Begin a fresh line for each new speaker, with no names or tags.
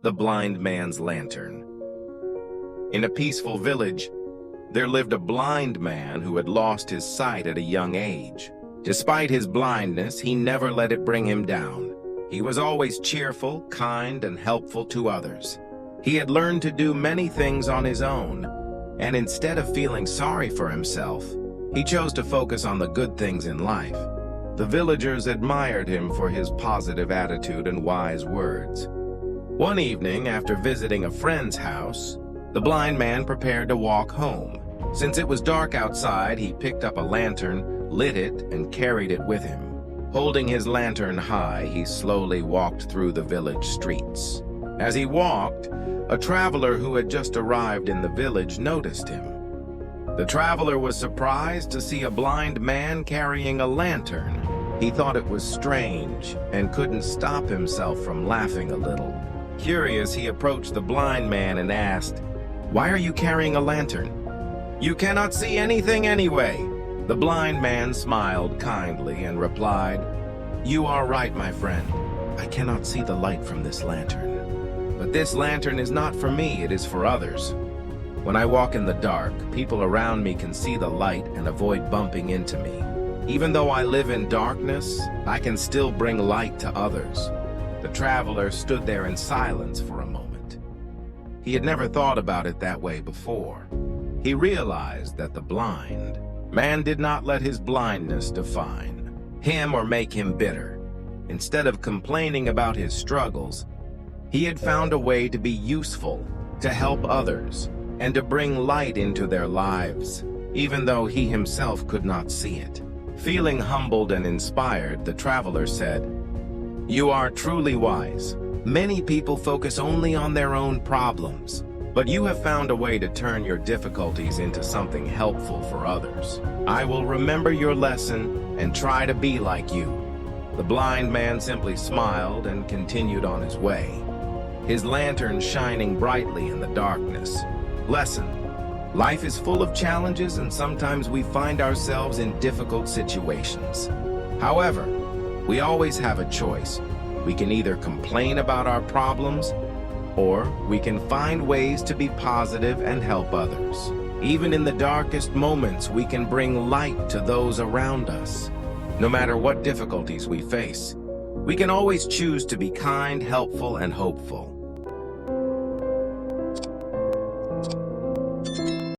The Blind Man's Lantern. In a peaceful village, there lived a blind man who had lost his sight at a young age. Despite his blindness, he never let it bring him down. He was always cheerful, kind, and helpful to others. He had learned to do many things on his own, and instead of feeling sorry for himself, he chose to focus on the good things in life. The villagers admired him for his positive attitude and wise words. One evening, after visiting a friend's house, the blind man prepared to walk home. Since it was dark outside, he picked up a lantern, lit it, and carried it with him. Holding his lantern high, he slowly walked through the village streets. As he walked, a traveler who had just arrived in the village noticed him. The traveler was surprised to see a blind man carrying a lantern. He thought it was strange and couldn't stop himself from laughing a little. Curious, he approached the blind man and asked, "Why are you carrying a lantern?" "You cannot see anything anyway." The blind man smiled kindly and replied, "You are right, my friend. I cannot see the light from this lantern. But this lantern is not for me, it is for others. When I walk in the dark, people around me can see the light and avoid bumping into me. Even though I live in darkness, I can still bring light to others." The traveler stood there in silence for a moment. He had never thought about it that way before. He realized that the blind man did not let his blindness define him or make him bitter. Instead of complaining about his struggles, he had found a way to be useful, to help others, and to bring light into their lives, even though he himself could not see it. Feeling humbled and inspired, the traveler said, "You are truly wise. Many people focus only on their own problems, but you have found a way to turn your difficulties into something helpful for others. I will remember your lesson and try to be like you." The blind man simply smiled and continued on his way, his lantern shining brightly in the darkness. Lesson: life is full of challenges, and sometimes we find ourselves in difficult situations. However, we always have a choice. We can either complain about our problems, or we can find ways to be positive and help others. Even in the darkest moments, we can bring light to those around us. No matter what difficulties we face, we can always choose to be kind, helpful, and hopeful.